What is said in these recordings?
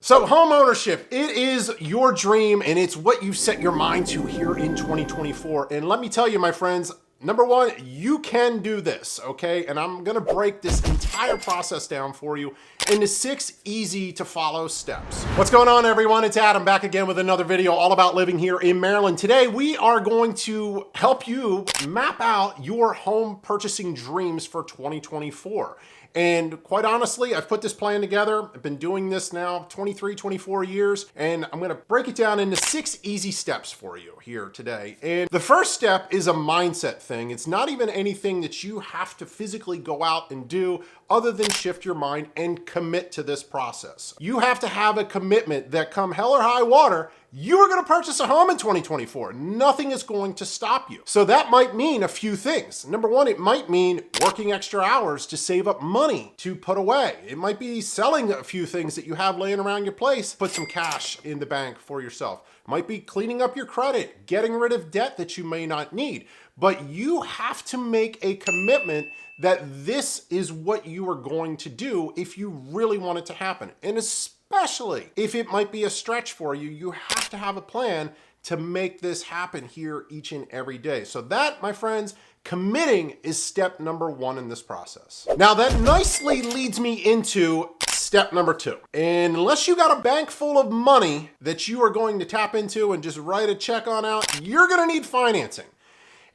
So home ownership, it is your dream and it's what you've set your mind to here in 2024. And let me tell you, my friends, number one, you can do this, okay? And I'm gonna break this entire process down for you into 6 easy to follow steps. What's going on, everyone? It's Adam back again with another video all about living here in Maryland. Today, we are going to help you map out your home purchasing dreams for 2024. And quite honestly, I've put this plan together. I've been doing this now 23, 24 years, and I'm gonna break it down into 6 easy steps for you here today. And the first step is a mindset thing. It's not even anything that you have to physically go out and do other than shift your mind and commit to this process. You have to have a commitment that come hell or high water, you are gonna purchase a home in 2024. Nothing is going to stop you. So that might mean a few things. Number one, it might mean working extra hours to save up money to put away. It might be selling a few things that you have laying around your place, put some cash in the bank for yourself. It might be cleaning up your credit, getting rid of debt that you may not need. But you have to make a commitment that this is what you are going to do if you really want it to happen. And especially if it might be a stretch for you, you have to have a plan to make this happen here each and every day. So that, my friends, committing is step number 1 in this process. Now that nicely leads me into step number 2. And unless you got a bank full of money that you are going to tap into and just write a check on out, you're gonna need financing.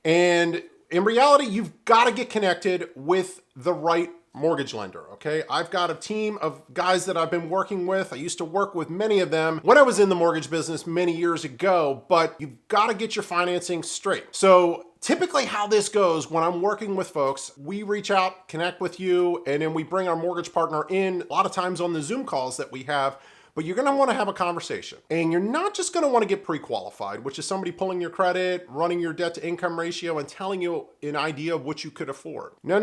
And in reality, you've got to get connected with the right mortgage lender, okay? I've got a team of guys that I've been working with. I used to work with many of them when I was in the mortgage business many years ago, but you've got to get your financing straight. So typically how this goes when I'm working with folks, we reach out, connect with you, and then we bring our mortgage partner in, a lot of times on the Zoom calls that we have. But you're gonna wanna have a conversation. And you're not just gonna wanna get pre-qualified, which is somebody pulling your credit, running your debt to income ratio, and telling you an idea of what you could afford. No.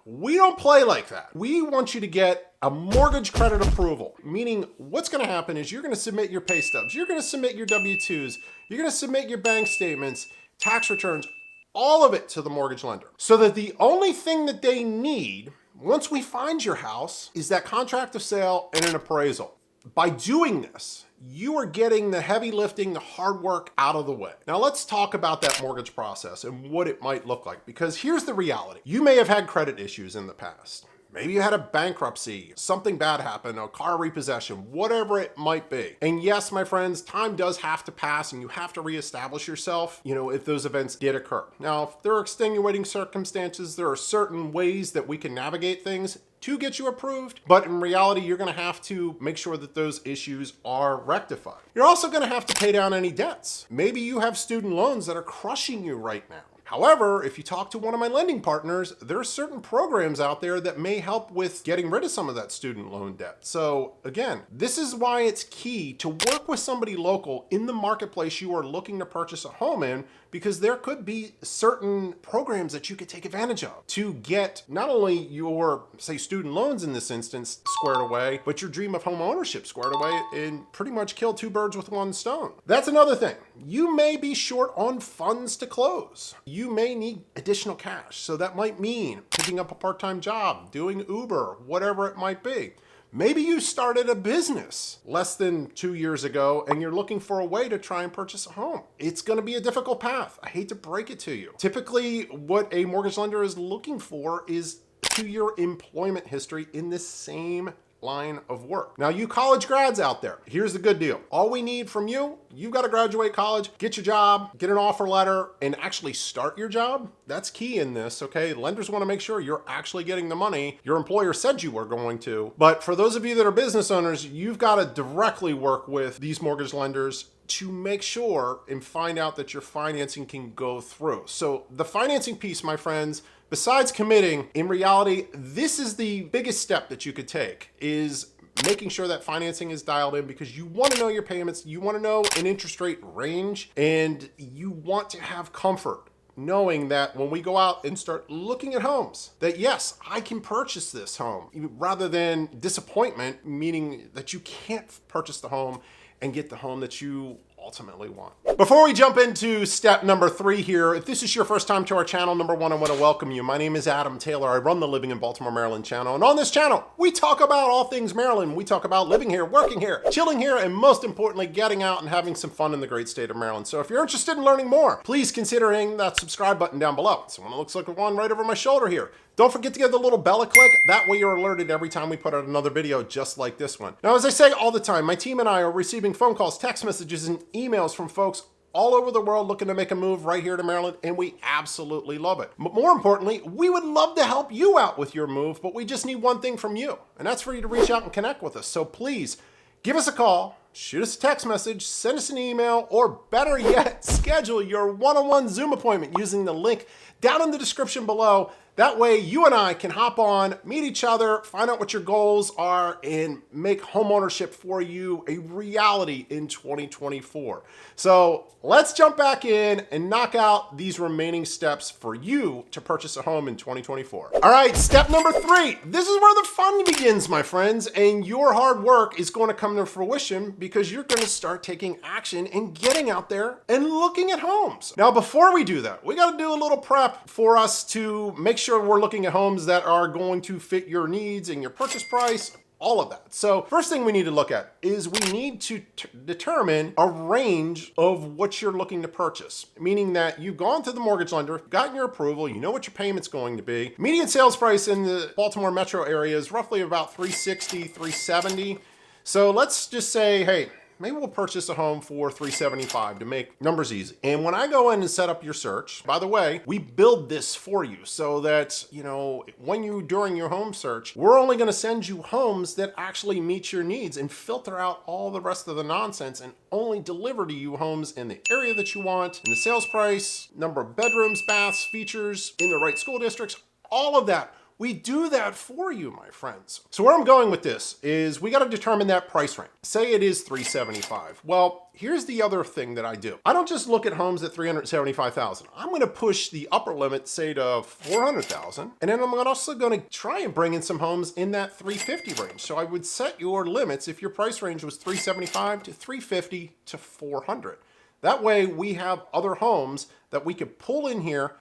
We don't play like that. We want you to get a mortgage credit approval, meaning what's gonna happen is you're gonna submit your pay stubs, you're gonna submit your W-2s, you're gonna submit your bank statements, tax returns, all of it to the mortgage lender. So that the only thing that they need, once we find your house, is that contract of sale and an appraisal. By doing this, you are getting the heavy lifting, the hard work out of the way. Now let's talk about that mortgage process and what it might look like, because here's the reality. You may have had credit issues in the past. Maybe you had a bankruptcy, something bad happened, a car repossession, whatever it might be. And yes, my friends, time does have to pass and you have to reestablish yourself, if those events did occur. Now, if there are extenuating circumstances, there are certain ways that we can navigate things to get you approved, but in reality, you're gonna have to make sure that those issues are rectified. You're also gonna have to pay down any debts. Maybe you have student loans that are crushing you right now. However, if you talk to one of my lending partners, there are certain programs out there that may help with getting rid of some of that student loan debt. So again, this is why it's key to work with somebody local in the marketplace you are looking to purchase a home in, because there could be certain programs that you could take advantage of to get not only your, say, student loans in this instance squared away, but your dream of home ownership squared away and pretty much kill 2 birds with 1 stone. That's another thing. You may be short on funds to close. You may need additional cash. So that might mean picking up a part-time job, doing Uber, whatever it might be. Maybe you started a business less than 2 years ago and you're looking for a way to try and purchase a home. It's gonna be a difficult path. I hate to break it to you. Typically, what a mortgage lender is looking for is 2-year employment history in the same line of work. Now, you college grads out there, here's the good deal. All we need from you, you've got to graduate college, get your job, get an offer letter, and actually start your job. That's key in this, okay? Lenders want to make sure you're actually getting the money your employer said you were going to. But for those of you that are business owners, you've got to directly work with these mortgage lenders to make sure and find out that your financing can go through. So the financing piece, my friends, besides committing, in reality, this is the biggest step that you could take, is making sure that financing is dialed in, because you want to know your payments, you want to know an interest rate range, and you want to have comfort knowing that when we go out and start looking at homes, that yes, I can purchase this home, rather than disappointment, meaning that you can't purchase the home and get the home that you ultimately want. Before we jump into step number 3 here, if this is your first time to our channel, number one, I want to welcome you. My name is Adam Taylor. I run the Living in Baltimore, Maryland channel. And on this channel, we talk about all things Maryland. We talk about living here, working here, chilling here, and most importantly, getting out and having some fun in the great state of Maryland. So if you're interested in learning more, please consider hitting that subscribe button down below. So one looks like one right over my shoulder here. Don't forget to give the little bell a click. That way you're alerted every time we put out another video just like this one. Now, as I say all the time, my team and I are receiving phone calls, text messages, and emails from folks all over the world looking to make a move right here to Maryland, and we absolutely love it. But more importantly, we would love to help you out with your move, but we just need one thing from you, and that's for you to reach out and connect with us. So please, give us a call, shoot us a text message, send us an email, or better yet, schedule your one-on-one Zoom appointment using the link down in the description below. That way you and I can hop on, meet each other, find out what your goals are, and make homeownership for you a reality in 2024. So let's jump back in and knock out these remaining steps for you to purchase a home in 2024. All right, step number 3. This is where the fun begins, my friends, and your hard work is going to come to fruition because you're going to start taking action and getting out there and looking at homes. Now, before we do that, we got to do a little prep for us to make sure we're looking at homes that are going to fit your needs and your purchase price, all of that. So first thing we need to look at is we need to determine a range of what you're looking to purchase, meaning that you've gone to the mortgage lender, gotten your approval, you know what your payment's going to be. Median sales price in the Baltimore metro area is roughly about $360, $370. So let's just say, hey, maybe we'll purchase a home for $375 to make numbers easy. And when I go in and set up your search, by the way, we build this for you so that, during your home search, we're only going to send you homes that actually meet your needs and filter out all the rest of the nonsense and only deliver to you homes in the area that you want, in the sales price, number of bedrooms, baths, features, in the right school districts, all of that. We do that for you, my friends. So where I'm going with this is we got to determine that price range. Say it is $375. Well, here's the other thing that I do. I don't just look at homes at $375,000. I'm going to push the upper limit, say to $400,000. And then I'm also going to try and bring in some homes in that $350 range. So I would set your limits if your price range was $375 to $350 to $400. That way we have other homes that we could pull in here,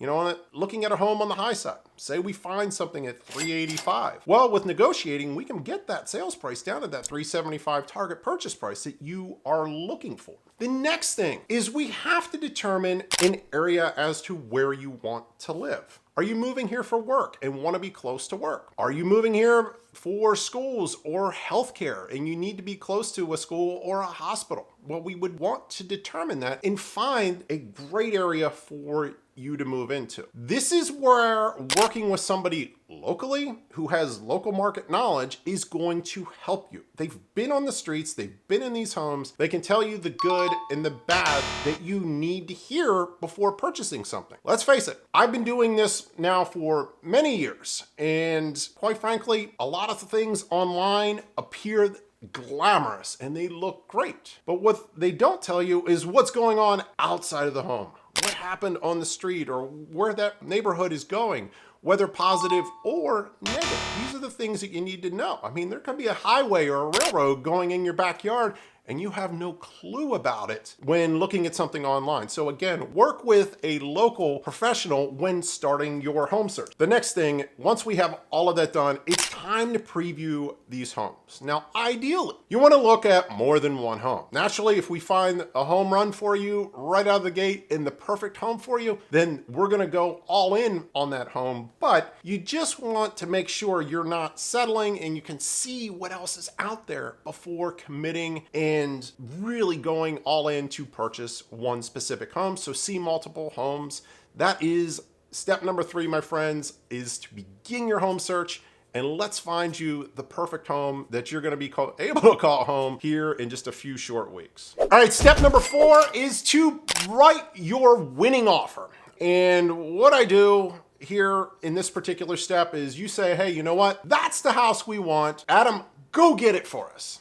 looking at a home on the high side. Say we find something at $385. Well, with negotiating, we can get that sales price down to that $375 target purchase price that you are looking for. The next thing is we have to determine an area as to where you want to live. Are you moving here for work and want to be close to work? Are you moving here for schools or healthcare and you need to be close to a school or a hospital? Well, we would want to determine that and find a great area for you to move into. This is where working with somebody locally who has local market knowledge is going to help you. They've been on the streets, they've been in these homes, they can tell you the good and the bad that you need to hear before purchasing something. Let's face it, I've been doing this now for many years, and quite frankly, a lot of the things online appear glamorous and they look great. But what they don't tell you is what's going on outside of the home. What happened on the street or where that neighborhood is going, whether positive or negative. These are the things that you need to know. I mean, there could be a highway or a railroad going in your backyard and you have no clue about it when looking at something online. So again, work with a local professional when starting your home search. The next thing, once we have all of that done, it's time to preview these homes. Now, ideally, you want to look at more than one home. Naturally, if we find a home run for you right out of the gate in the perfect home for you, then we're going to go all in on that home. But you just want to make sure you're not settling and you can see what else is out there before committing and really going all in to purchase one specific home. So see multiple homes. That is step number 3, my friends, is to begin your home search. And let's find you the perfect home that you're going to be able to call home here in just a few short weeks. All right, step number 4 is to write your winning offer. And what I do here in this particular step is you say, hey, you know what? That's the house we want. Adam, go get it for us.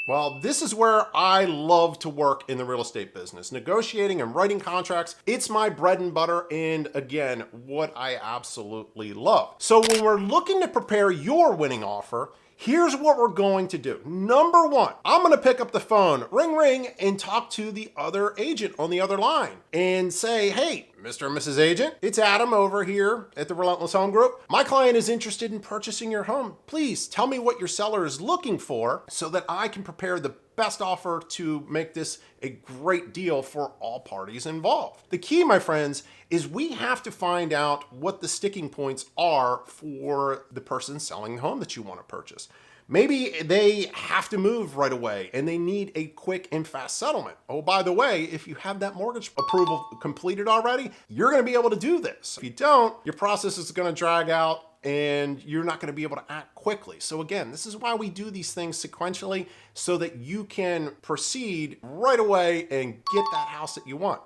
Well, this is where I love to work in the real estate business. Negotiating and writing contracts, it's my bread and butter, and again, what I absolutely love. So when we're looking to prepare your winning offer, Here's what we're going to do. Number one, I'm going to pick up the phone, ring, ring, and talk to the other agent on the other line and say, hey, Mr. and Mrs. Agent, it's Adam over here at the Relentless Home Group. My client is interested in purchasing your home. Please tell me what your seller is looking for so that I can prepare the best offer to make this a great deal for all parties involved. The key, my friends, is we have to find out what the sticking points are for the person selling the home that you want to purchase. Maybe they have to move right away and they need a quick and fast settlement. Oh, by the way, if you have that mortgage approval completed already, you're going to be able to do this. If you don't, your process is going to drag out and you're not going to be able to act quickly. So again, this is why we do these things sequentially so that you can proceed right away and get that house that you want.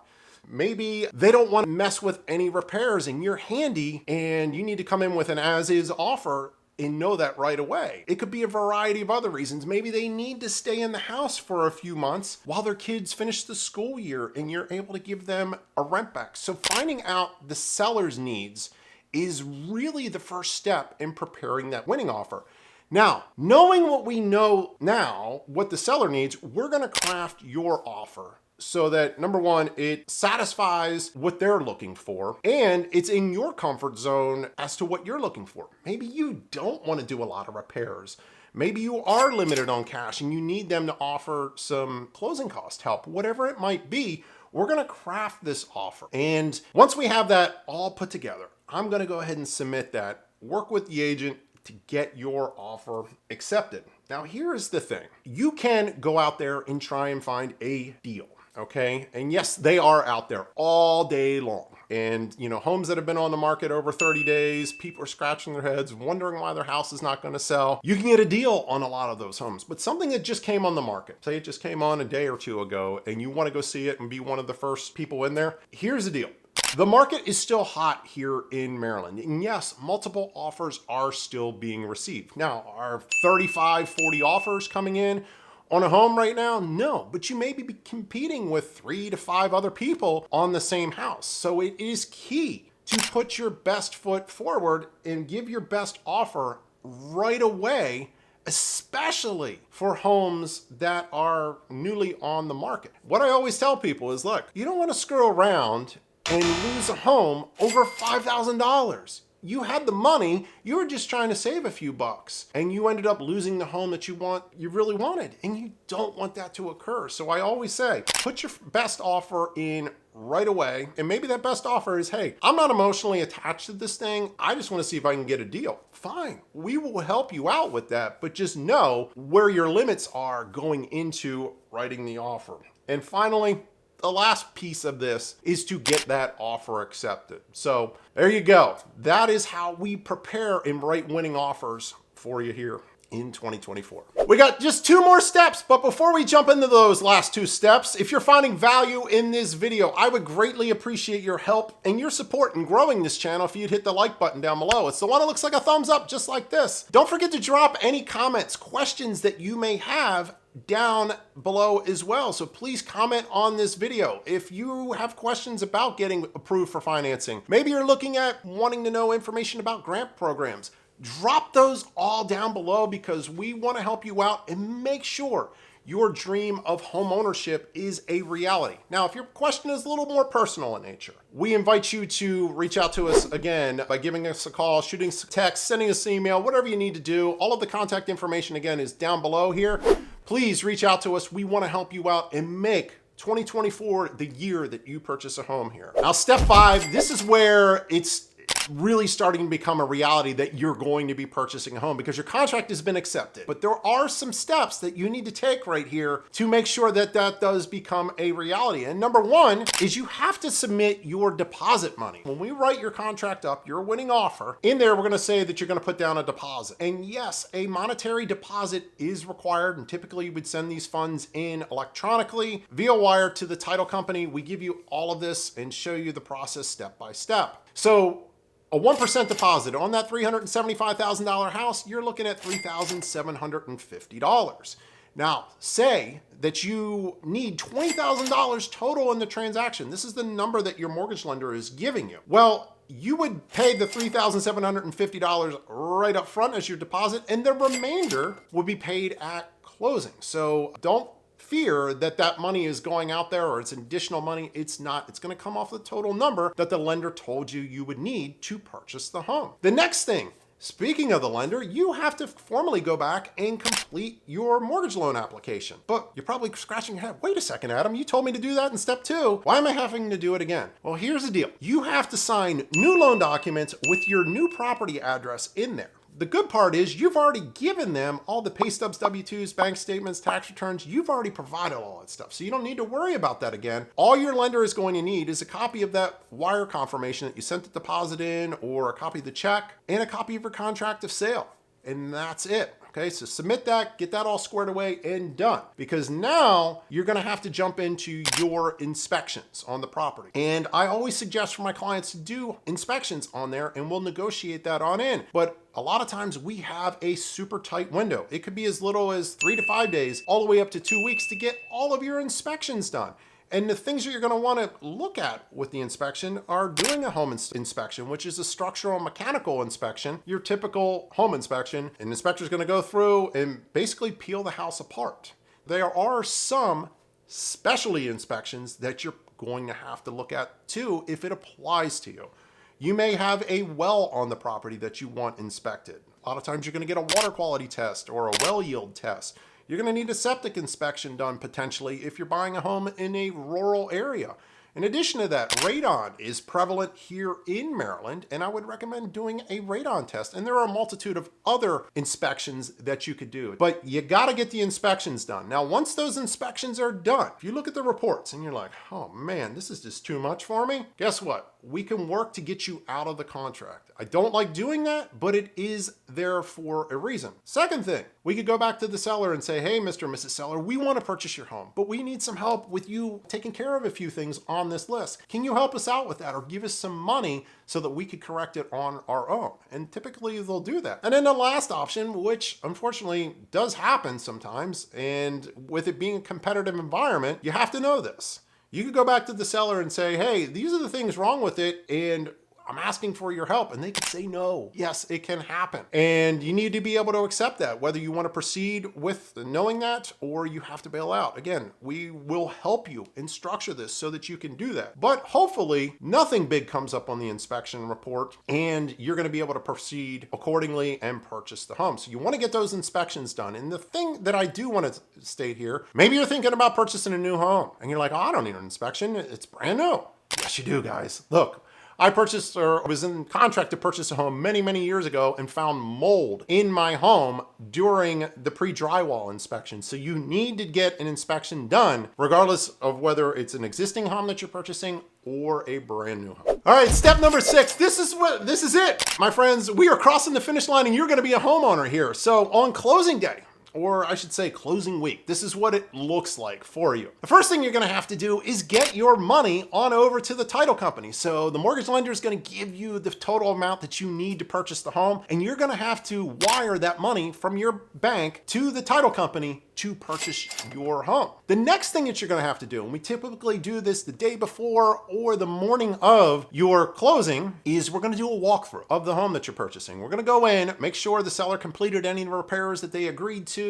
Maybe they don't want to mess with any repairs and you're handy and you need to come in with an as-is offer and know that right away. It could be a variety of other reasons. Maybe they need to stay in the house for a few months while their kids finish the school year and you're able to give them a rent back. So finding out the seller's needs is really the first step in preparing that winning offer. Now, knowing what we know now, what the seller needs, we're going to craft your offer so that, number one, it satisfies what they're looking for and it's in your comfort zone as to what you're looking for. Maybe you don't want to do a lot of repairs. Maybe you are limited on cash and you need them to offer some closing cost help. Whatever it might be, we're going to craft this offer. And once we have that all put together, I'm going to go ahead and submit that, work with the agent to get your offer accepted. Now, here's the thing. You can go out there and try and find a deal. Okay. And yes, they are out there all day long. And, you know, homes that have been on the market over 30 days, people are scratching their heads, wondering why their house is not going to sell. You can get a deal on a lot of those homes, but something that just came on the market, say it just came on a day or two ago, and you want to go see it and be one of the first people in there. Here's the deal. The market is still hot here in Maryland. And yes, multiple offers are still being received. Now, are 35, 40 offers coming in on a home right now? No, but you may be competing with 3 to 5 other people on the same house. So it is key to put your best foot forward and give your best offer right away, especially for homes that are newly on the market. What I always tell people is, look, you don't want to screw around and lose a home over $5,000. You had the money, you were just trying to save a few bucks and you ended up losing the home that you really wanted, and you don't want that to occur. So I always say, put your best offer in right away. And maybe that best offer is, hey, I'm not emotionally attached to this thing. I just want to see if I can get a deal. Fine, we will help you out with that, but just know where your limits are going into writing the offer. And finally, the last piece of this is to get that offer accepted. So there you go. That is how we prepare and write winning offers for you here in 2024. We got just 2 more steps, but before we jump into those last 2 steps, if you're finding value in this video, I would greatly appreciate your help and your support in growing this channel if you'd hit the like button down below. It's the one that looks like a thumbs up, just like this. Don't forget to drop any comments, questions that you may have down below as well. So please comment on this video. If you have questions about getting approved for financing, maybe you're looking at wanting to know information about grant programs, drop those all down below because we want to help you out and make sure your dream of home ownership is a reality. Now, if your question is a little more personal in nature, we invite you to reach out to us again by giving us a call, shooting a text, sending us an email, whatever you need to do. All of the contact information, again, is down below here. Please reach out to us. We want to help you out and make 2024 the year that you purchase a home here. Now, step 5, this is where it's really starting to become a reality that you're going to be purchasing a home because your contract has been accepted. But there are some steps that you need to take right here to make sure that that does become a reality. And number 1 is you have to submit your deposit money. When we write your contract up, your winning offer, in there, we're going to say that you're going to put down a deposit. And yes, a monetary deposit is required. And typically you would send these funds in electronically via wire to the title company. We give you all of this and show you the process step by step. So a 1% deposit on that $375,000 house, you're looking at $3,750. Now, say that you need $20,000 total in the transaction. This is the number that your mortgage lender is giving you. Well, you would pay the $3,750 right up front as your deposit, and the remainder would be paid at closing. So don't fear that that money is going out there or it's additional money. It's not. It's going to come off the total number that the lender told you you would need to purchase the home. The next thing, speaking of the lender, you have to formally go back and complete your mortgage loan application. But you're probably scratching your head. Wait a second, Adam, you told me to do that in step 2. Why am I having to do it again? Well, here's the deal. You have to sign new loan documents with your new property address in there. The good part is you've already given them all the pay stubs, W-2s, bank statements, tax returns. You've already provided all that stuff. So you don't need to worry about that again. All your lender is going to need is a copy of that wire confirmation that you sent the deposit in, or a copy of the check, and a copy of your contract of sale. And that's it. Okay, so submit that, get that all squared away and done. Because now you're gonna have to jump into your inspections on the property. And I always suggest for my clients to do inspections on there, and we'll negotiate that on in. But a lot of times we have a super tight window. It could be as little as 3 to 5 days, all the way up to 2 weeks to get all of your inspections done. And the things that you're gonna wanna look at with the inspection are doing a home inspection, which is a structural and mechanical inspection, your typical home inspection. An inspector's gonna go through and basically peel the house apart. There are some specialty inspections that you're going to have to look at too if it applies to you. You may have a well on the property that you want inspected. A lot of times you're gonna get a water quality test or a well yield test. You're gonna need a septic inspection done potentially if you're buying a home in a rural area. In addition to that, radon is prevalent here in Maryland, and I would recommend doing a radon test. And there are a multitude of other inspections that you could do, but you gotta get the inspections done. Now, once those inspections are done, if you look at the reports and you're like, oh man, this is just too much for me, guess what? We can work to get you out of the contract. I don't like doing that, but it is there for a reason. Second thing, we could go back to the seller and say, hey, Mr. and Mrs. Seller, we want to purchase your home, but we need some help with you taking care of a few things on this list. Can you help us out with that or give us some money so that we could correct it on our own? And typically they'll do that. And then the last option, which unfortunately does happen sometimes, and with it being a competitive environment, you have to know this. You could go back to the seller and say, hey, these are the things wrong with it, and I'm asking for your help. And they could say no. Yes, it can happen. And you need to be able to accept that, whether you want to proceed with knowing that or you have to bail out. Again, we will help you and structure this so that you can do that. But hopefully nothing big comes up on the inspection report and you're going to be able to proceed accordingly and purchase the home. So you want to get those inspections done. And the thing that I do want to state here, maybe you're thinking about purchasing a new home and you're like, oh, I don't need an inspection. It's brand new. Yes, you do, guys. Look. I purchased or was in contract to purchase a home many, many years ago and found mold in my home during the pre-drywall inspection. So you need to get an inspection done regardless of whether it's an existing home that you're purchasing or a brand new home. All right, step number 6. This is it. My friends, we are crossing the finish line and you're gonna be a homeowner here. So on closing day, or I should say closing week, this is what it looks like for you. The first thing you're gonna have to do is get your money on over to the title company. So the mortgage lender is gonna give you the total amount that you need to purchase the home, and you're gonna have to wire that money from your bank to the title company to purchase your home. The next thing that you're gonna have to do, and we typically do this the day before or the morning of your closing, is we're gonna do a walkthrough of the home that you're purchasing. We're gonna go in, make sure the seller completed any repairs that they agreed to,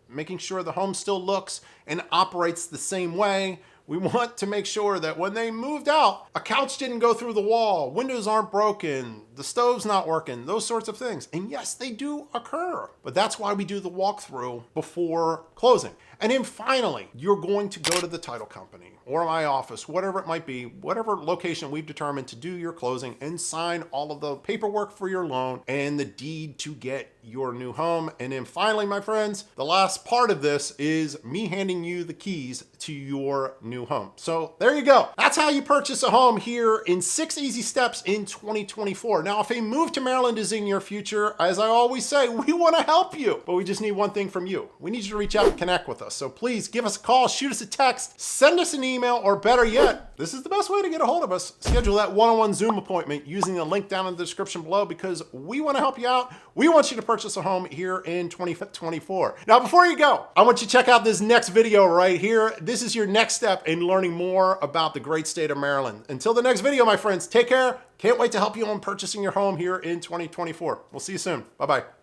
making sure the home still looks and operates the same way. We want to make sure that when they moved out, a couch didn't go through the wall, windows aren't broken, the stove's not working, those sorts of things. And yes, they do occur, but that's why we do the walkthrough before closing. And then finally, you're going to go to the title company or my office, whatever it might be, whatever location we've determined to do your closing, and sign all of the paperwork for your loan and the deed to get your new home. And then finally, my friends, the last part of this is me handing you the keys to your new home. So there you go. That's how you purchase a home here in 6 easy steps in 2024. Now, if a move to Maryland is in your future, as I always say, we want to help you, but we just need one thing from you. We need you to reach out and connect with us. us. So please give us a call, shoot us a text, send us an email, or better yet, this is the best way to get a hold of us. Schedule that one-on-one Zoom appointment using the link down in the description below, because we want to help you out. We want you to purchase a home here in 2024. Now, before you go, I want you to check out this next video right here. This is your next step in learning more about the great state of Maryland. Until the next video, my friends, take care. Can't wait to help you on purchasing your home here in 2024. We'll see you soon. Bye-bye.